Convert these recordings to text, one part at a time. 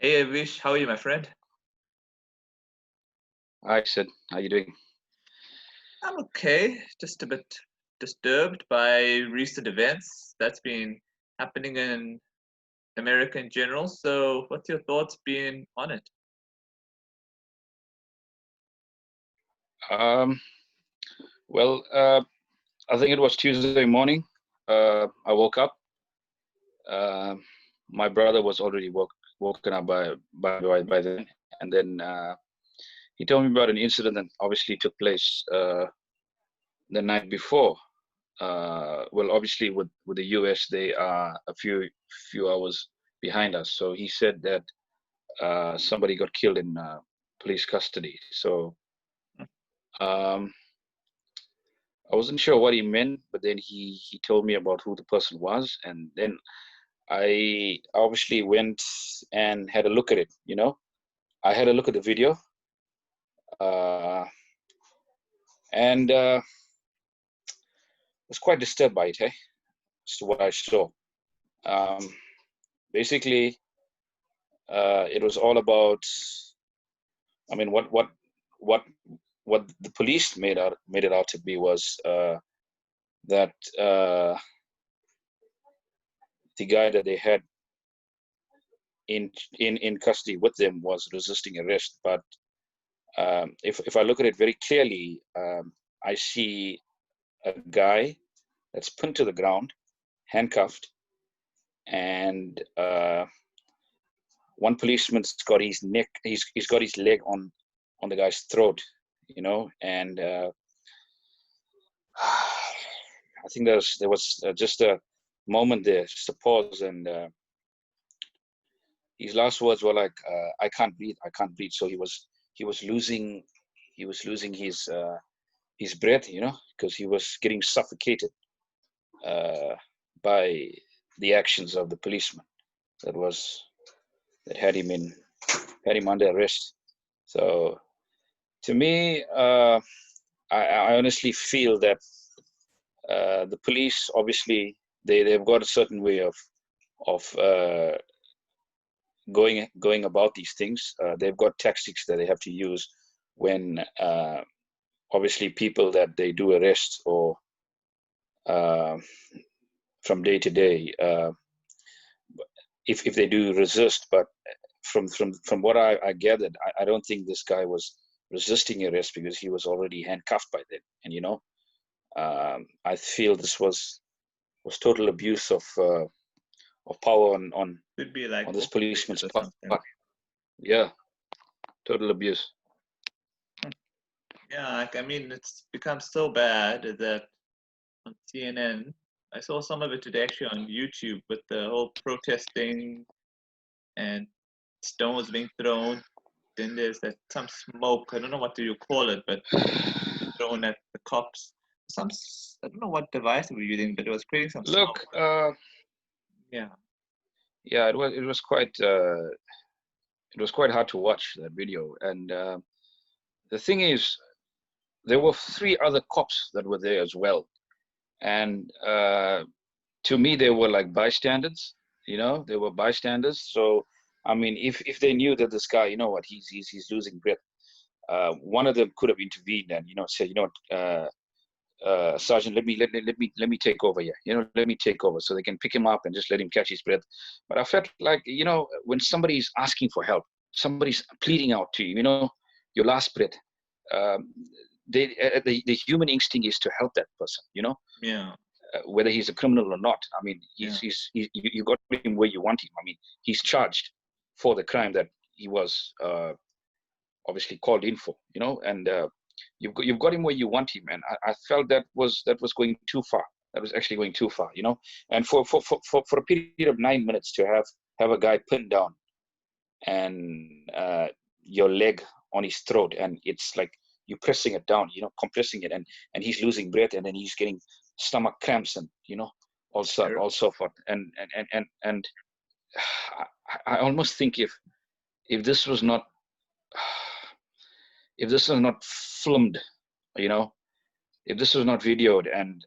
Hey Avish, how are you, my friend? Hi, Sid. How you doing? I'm okay, just a bit disturbed by recent events that's been happening in America in general. So, what's your thoughts being on it? Um, well, I think it was Tuesday morning. I woke up. Uh, my brother was already woken up by then, and then he told me about an incident that obviously took place the night before. Well, obviously with the U.S., they are a few hours behind us. So he said that somebody got killed in police custody. So. Um, I wasn't sure what he meant, but then he told me about who the person was, and then I obviously went and had a look at it. I had a look at the video, uh, and was quite disturbed by it. Hey, as to what I saw. Um, Basically, it was all about. I mean, what what the police made it out to be was that the guy that they had in custody with them was resisting arrest. But if I look at it very clearly, I see a guy that's pinned to the ground, handcuffed, and one policeman's got his neck, he's got his leg on the guy's throat, and I think there was just a moment there, just a pause, and his last words were like, "I can't breathe, I can't breathe." So he was losing his breath, because he was getting suffocated uh, by the actions of the policeman that was that had him under arrest. So to me, I honestly feel that the police obviously they've got a certain way of going about these things. They've got tactics that they have to use when obviously people that they do arrest or uh, from day to day, if they do resist. But from what I gathered, I don't think this guy was resisting arrest because he was already handcuffed by then. And I feel this was total abuse of power Could be like on this overrated policeman's or part. something. Yeah, total abuse. Yeah, I mean, it's become so bad that on CNN, I saw some of it today actually on YouTube with the whole protesting and stones being thrown. Then there's that some smoke. I don't know what do you call it, but thrown at the cops. I don't know what device they were using, but it was creating some Look, smoke. Yeah, yeah, it was quite hard to watch that video. And the thing is, there were three other cops that were there as well, and to me they were like bystanders. They were bystanders. So I mean, if they knew that this guy, you know what, he's losing breath, one of them could have intervened and said, Sergeant, let me take over here. Let me take over, so they can pick him up and just let him catch his breath. But I felt like, when somebody's asking for help, somebody's pleading out to you, your last breath. Um, the human instinct is to help that person, yeah, whether he's a criminal or not. I mean, yeah. you got him where you want him. I mean, he's charged for the crime that he was obviously called in for, and you've got him where you want him. And I felt that was going too far. That was actually going too far, and for a period of 9 minutes to have a guy pinned down and your leg on his throat, and it's like you pressing it down, compressing it, and he's losing breath, and then he's getting stomach cramps, and also forth. And I almost think if this was not if this was not filmed, you know if this was not videoed, and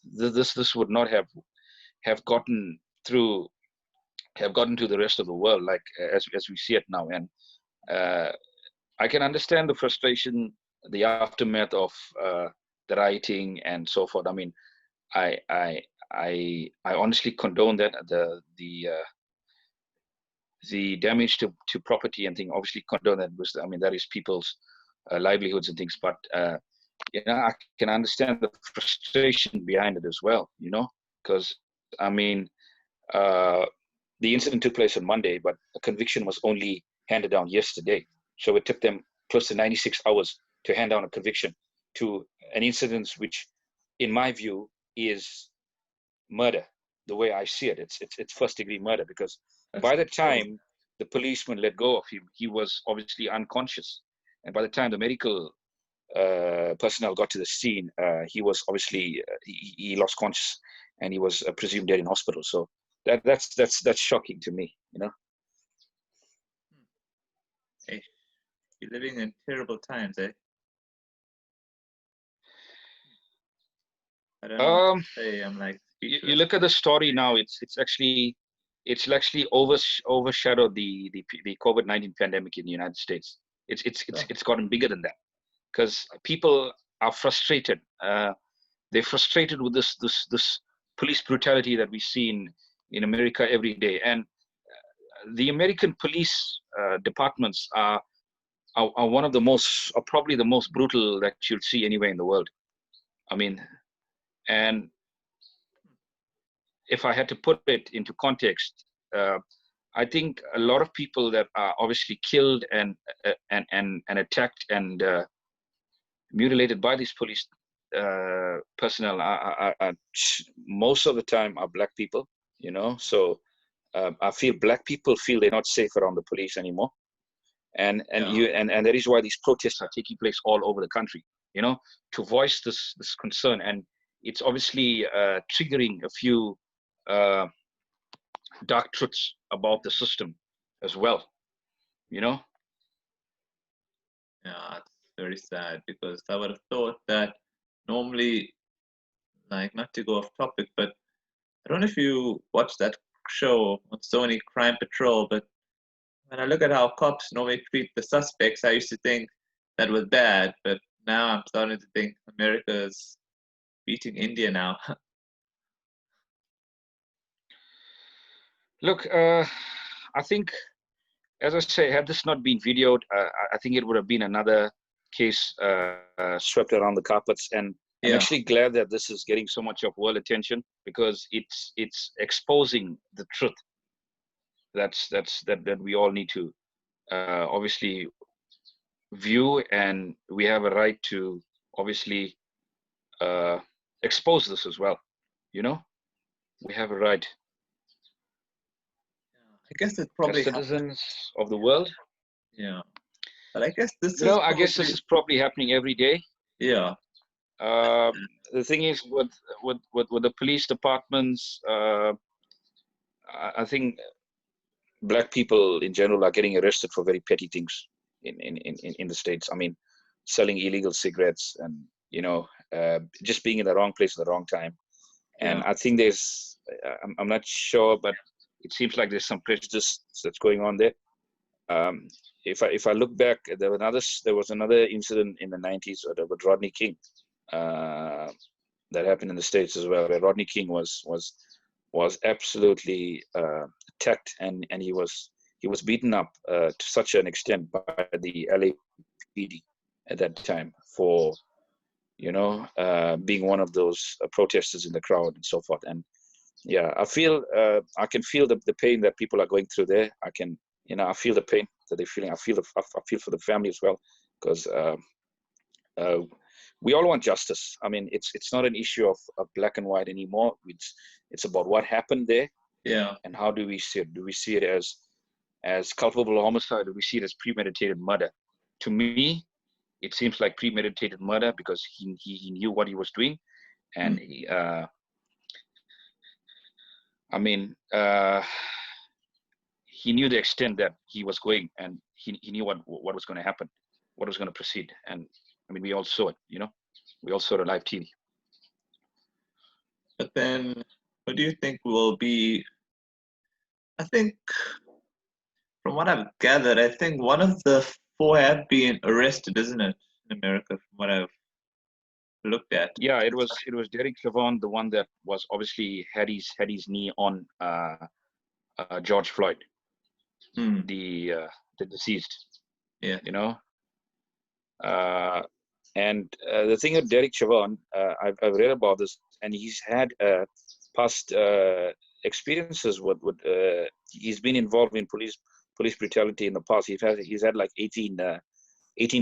this would not have gotten through have gotten to the rest of the world, like as we see it now. And I can understand the frustration, the aftermath of the rioting and so forth. I mean, I honestly condone that, the damage to property and things. Obviously condone that, because I mean that is people's livelihoods and things. But I can understand the frustration behind it as well. Because I mean, the incident took place on Monday, but a conviction was only handed down yesterday. So it took them close to 96 hours to hand down a conviction to an incident which, in my view, is murder. The way I see it, it's first-degree murder, because by the time the policeman let go of him, he was obviously unconscious, and by the time the medical personnel got to the scene, he was obviously he lost conscious, and he was presumed dead in hospital. So that's shocking to me. Hey, you're living in terrible times, eh? I don't know what to say. I'm like You speechless. look at the story now. It's actually overshadowed the COVID-19 pandemic in the United States. It's gotten bigger than that, because people are frustrated. They're frustrated with this police brutality that we see in America every day. And the American police departments are one of the most, are probably the most brutal that you'll see anywhere in the world. I mean, and if I had to put it into context, I think a lot of people that are obviously killed and attacked and mutilated by these police personnel are most of the time are Black people. So I feel Black people feel they're not safe around the police anymore, and that is why these protests are taking place all over the country. To voice this concern, and it's obviously triggering a few dark truths about the system as well. Yeah, it's very sad, because I would have thought that normally, like, not to go off topic, but I don't know if you watch that show on Sony, Crime Patrol, but when I look at how cops normally treat the suspects, I used to think that was bad, but now I'm starting to think America's beating India now. Look, I think, as I say, had this not been videoed, I think it would have been another case swept around the carpets. And I'm actually glad that this is getting so much of world attention, because it's exposing the truth that we all need to obviously view, and we have a right to obviously expose this as well. We have a right. I guess it's probably as citizens of the world. Yeah, but I guess this is. I guess this is probably happening every day. Yeah. The thing is, with the police departments, I think Black people in general are getting arrested for very petty things in the States. I mean, selling illegal cigarettes, and just being in the wrong place at the wrong time. And I think there's, I'm not sure, but it seems like there's some prejudice that's going on there. If I look back, there was another incident in the 90s with Rodney King that happened in the States as well, where Rodney King was absolutely attacked, and he was beaten up to such an extent by the LAPD at that time for being one of those protesters in the crowd and so forth. And I can feel the pain that people are going through there. I feel the pain that they're feeling. I feel for the family as well, because we all want justice. I mean, it's not an issue of black and white anymore. It's about what happened there. And how do we see it? Do we see it as culpable homicide? Do we see it as premeditated murder? To me, it seems like premeditated murder, because he knew what he was doing, and he knew the extent that he was going, and he knew what was going to happen, what was going to proceed. And I mean, we all saw it. We all saw it on live TV. But then, what do you think will be I think from what I've gathered, I think one of the four have been arrested, isn't it, in America? From what I've looked at. Yeah, it was Derek Chauvin, the one that was obviously had his knee on George Floyd, Hmm. the deceased. Yeah. You know, and the thing of Derek Chauvin, I've read about this, and he's had past experiences with he's been involved in police brutality in the past. He's had like 18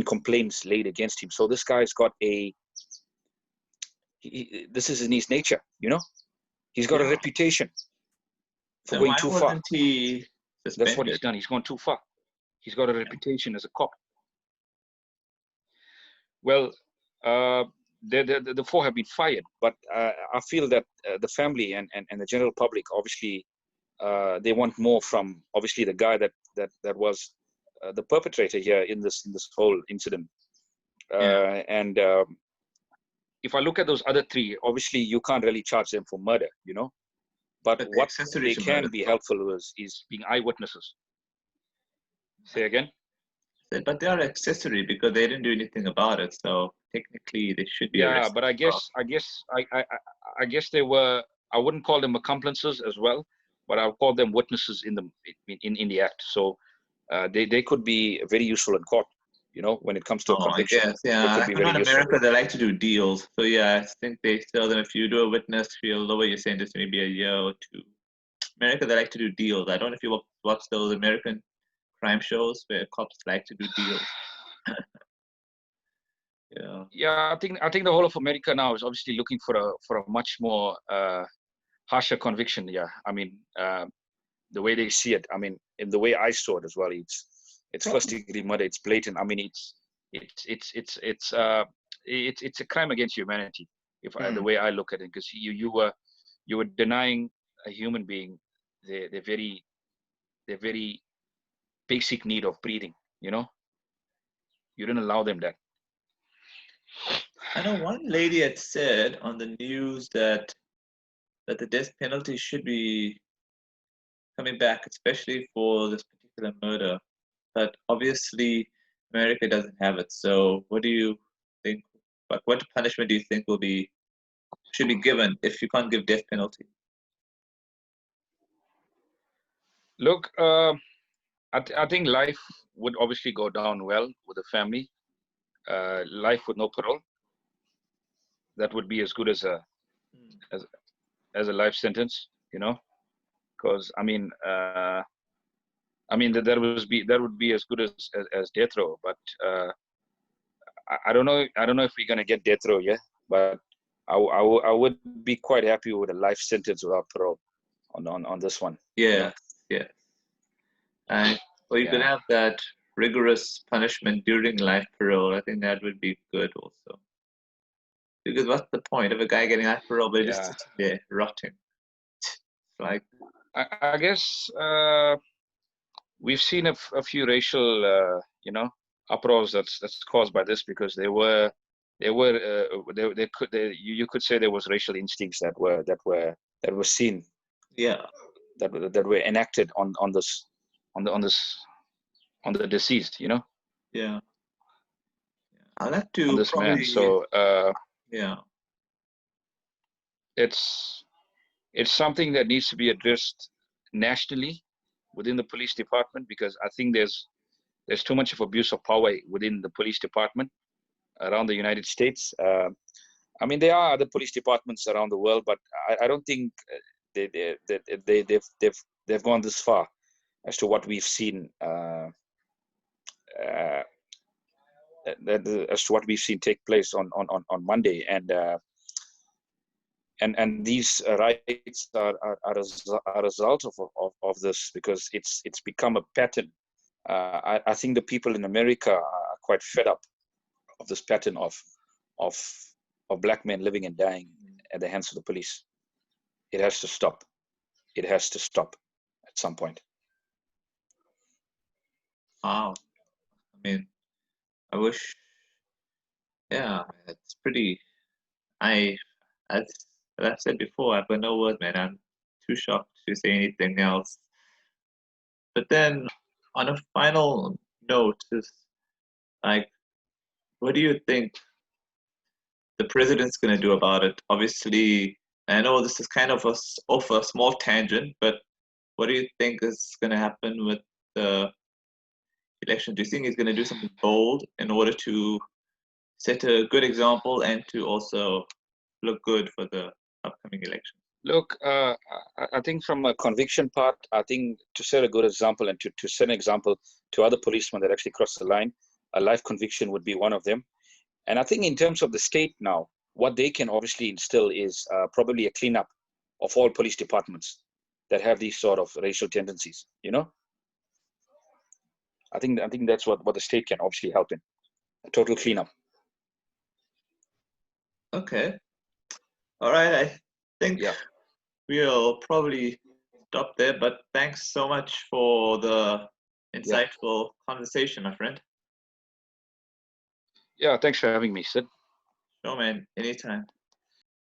complaints laid against him. So this guy's got this is in his nature, you know. He's got a Yeah. reputation for Then going why too far. wasn't he That's what he's suspended? done. He's gone too far. He's got a reputation as a cop. Well, the four have been fired, but I feel that the family and the general public, obviously, they want more from obviously the guy that was the perpetrator here in this whole incident. And if I look at those other three, obviously you can't really charge them for murder, you know. But But the what accessory they to can murder. be helpful is being eyewitnesses. Say again? But they are accessory because they didn't do anything about it. So technically, they should be Yeah, arrested but as well. I guess they were. I wouldn't call them accomplices as well, but I'll call them witnesses in the act. So they could be very useful in court. You know, when it comes to a Oh, I conviction, guess, they yeah. could Like be I know very in useful. America, they like to do deals. So yeah, I think they tell them if you do a witness, we'll lower your sentence maybe a year or two. America, they like to do deals. I don't know if you watch those American crime shows where cops like to do deals. Yeah. Yeah, I think the whole of America now is obviously looking for a much more harsher conviction. Yeah, I mean the way they see it. I mean, in the way I saw it as well. It's first degree murder. It's blatant. I mean, it's a crime against humanity. If the way I look at it, because you were denying a human being their very basic need of breathing. You know, you didn't allow them that. I know one lady had said on the news that the death penalty should be coming back, especially for this particular murder. But obviously, America doesn't have it. So, what do you think? What punishment do you think should be given if you can't give death penalty? Look, I think life would obviously go down well with the family. Life with no parole. That would be as good as as a life sentence, you know. Because I mean that would be as good as death row. But I don't know. I don't know if we're gonna get death row, yeah. But I would be quite happy with a life sentence without parole on this one. Yeah, You know? yeah. And or you could Yeah, have that rigorous punishment during life parole. I think that would be good also. Because what's the point of a guy getting life parole but just yeah. sitting there rotting? It's like, I guess we've seen a few racial, uproars that's caused by this because you could say there was racial instincts that were seen yeah, that were enacted on this on this on the deceased, you know, yeah. I'll have on to this man. probably, So yeah, it's something that needs to be addressed nationally within the police department because I think there's too much of abuse of power within the police department around the United States. I mean, there are other police departments around the world, but I don't think they've gone this far as to what we've seen. Uh, as to what we've seen take place on Monday, and these riots are a result of this because it's become a pattern. I think the people in America are quite fed up of this pattern of black men living and dying at the hands of the police. It has to stop. It has to stop at some point. wow. I mean, I wish, yeah, it's pretty. I, as I've said before, I've got no words, man. I'm too shocked to say anything else. But then, on a final note, is like, what do you think the president's going to do about it? Obviously, I know this is kind of off a small tangent, but what do you think is going to happen with the election? Do you think he's going to do something bold in order to set a good example and to also look good for the upcoming election? Look, I think from a conviction part, I think to set a good example and to set an example to other policemen that actually cross the line, a life conviction would be one of them. And I think in terms of the state now, what they can obviously instill is probably a cleanup of all police departments that have these sort of racial tendencies, you know? I think that's what the state can obviously help in, a total cleanup. Okay. All right. I think Yeah. we'll probably stop there, but thanks so much for the insightful conversation, my friend. Yeah, thanks for having me, Sid. Sure, man. Anytime.